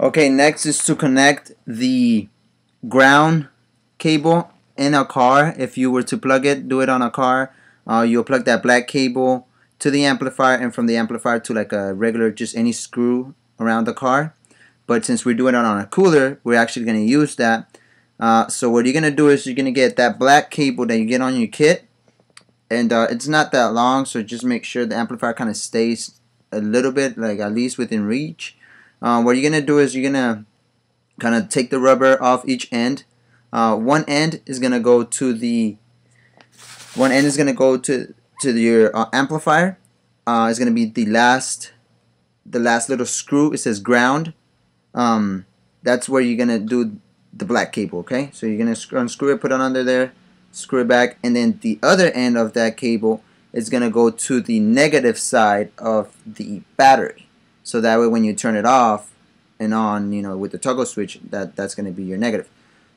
Okay, next is to connect the ground cable in a car. If you were to plug it, do it on a car, you'll plug that black cable to the amplifier, and from the amplifier to like a regular, just any screw around the car. But since we're doing it on a cooler, we're actually going to use that. So what you're going to do is you're going to get that black cable that you get on your kit, and it's not that long, so just make sure the amplifier kind of stays a little bit, like at least within reach. What you're going to do is you're going to kind of take the rubber off each end. One end is going to go to your amplifier. It's going to be the last little screw. It says ground. That's where you're going to do the black cable, okay? So you're going to unscrew it, put it under there, screw it back, and then the other end of that cable is going to go to the negative side of the battery. So that way when you turn it off and on, you know, with the toggle switch, that's going to be your negative.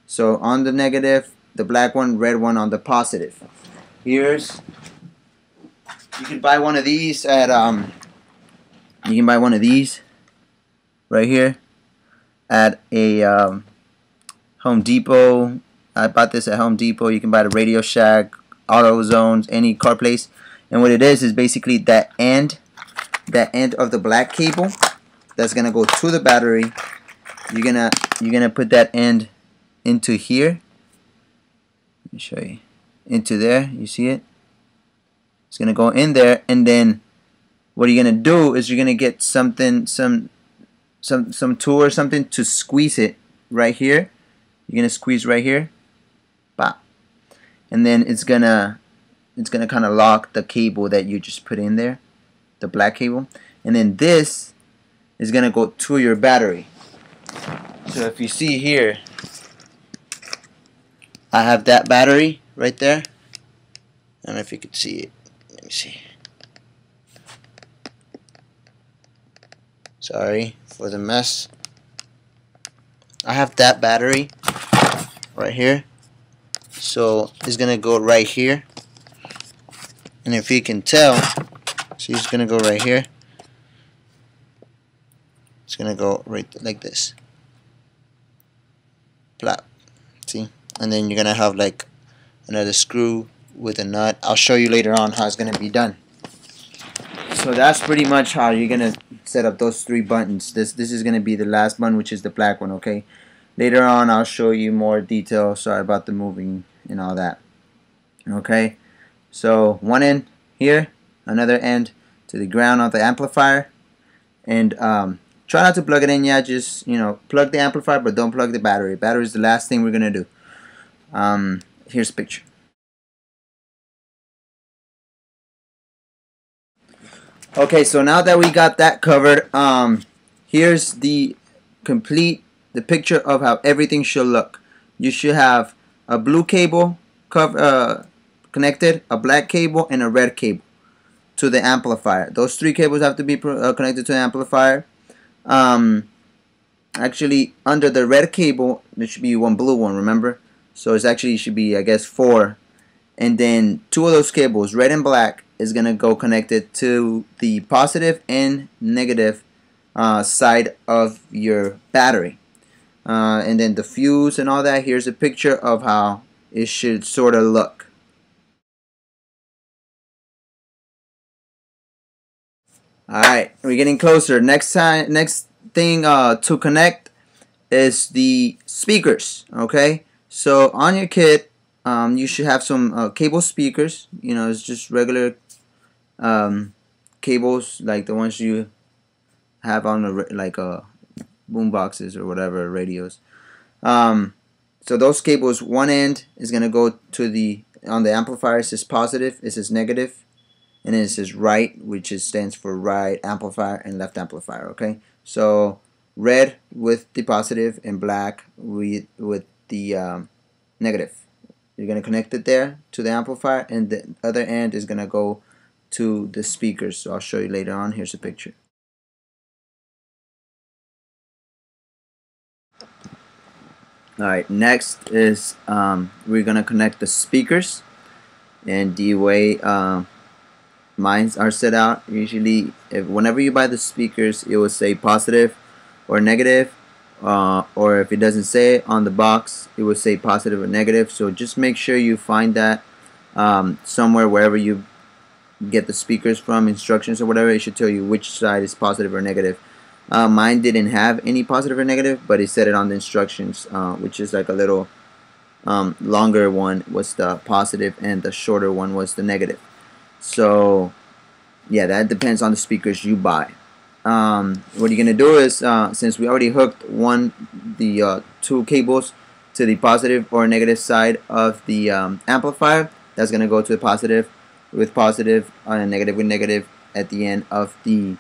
So on the negative, the black one, red one on the positive. You can buy one of these at right here at a Home Depot. I bought this at Home Depot. You can buy it at Radio Shack, AutoZone, any car place. And what it is basically that end of the black cable that's gonna go to the battery. You're gonna put that end into here. Let me show you. Into there. You see it? It's gonna go in there, and then what you're gonna do is you're gonna get something, some tool or something to squeeze it right here. You're gonna squeeze right here, pop, and then it's gonna kind of lock the cable that you just put in there, the black cable, and then this is gonna go to your battery. So if you see here, I have that battery right there. I don't know if you can see it. Let me see. Sorry for the mess. I have that battery right here, so it's gonna go right here, and if you can tell, see, it's gonna go right here. It's gonna go right like this, plop. See, and then you're gonna have like another screw with a nut. I'll show you later on how it's gonna be done. So that's pretty much how you're gonna set up those three buttons. This is gonna be the last button, which is the black one, okay? Later on I'll show you more detail. Sorry about the moving and all that. Okay, so one end here, another end to the ground of the amplifier, and try not to plug it in yet. Just, you know, plug the amplifier, but don't plug the battery. Battery is the last thing we're gonna do. Here's a picture. Okay, so now that we got that covered, here's the picture of how everything should look. You should have a blue cable connected, a black cable, and a red cable to the amplifier. Those three cables have to be connected to the amplifier. Actually, under the red cable, there should be one blue one, remember? So it's actually should be, I guess, 4. And then 2 of those cables, red and black, is going to go connected to the positive and negative side of your battery. And then the fuse and all that, here's a picture of how it should sort of look. Alright, we're getting closer. Next thing to connect is the speakers. Okay, so on your kit, you should have some cable speakers. You know, it's just regular cables like the ones you have on the boom boxes or whatever, radios. So those cables, one end is gonna go to on the amplifier. It says positive, it says negative, and then it says right, which stands for right amplifier and left amplifier. Okay, so red with the positive and black with the negative. You're gonna connect it there to the amplifier, and the other end is gonna go to the speakers. So I'll show you later on. Here's a picture. Alright, next is we're gonna connect the speakers, and the way mine are set out, usually whenever you buy the speakers, it will say positive or negative, or if it doesn't say it on the box, it will say positive or negative. So just make sure you find that somewhere, wherever you get the speakers from, instructions or whatever. It should tell you which side is positive or negative. Mine didn't have any positive or negative, but it said it on the instructions, which is like a little longer one was the positive and the shorter one was the negative. So yeah, that depends on the speakers you buy. What you're gonna do is, since we already hooked the two cables to the positive or negative side of the amplifier, that's gonna go to the positive with positive and negative with negative at the end of the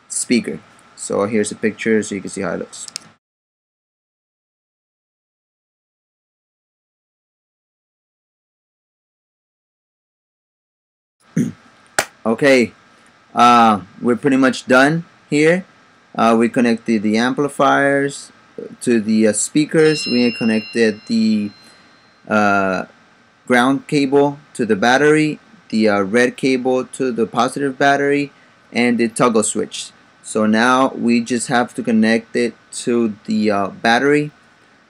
speaker. So here's a picture so you can see how it looks. Okay, we're pretty much done here. We connected the amplifiers to the speakers. We connected the ground cable to the battery, the red cable to the positive battery, and the toggle switch. So now we just have to connect it to the battery,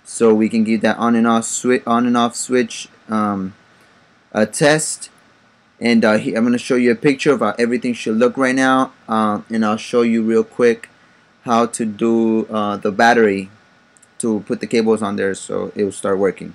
so we can give that on and off switch a test. And I'm going to show you a picture of how everything should look right now, and I'll show you real quick how to do the battery, to put the cables on there so it will start working.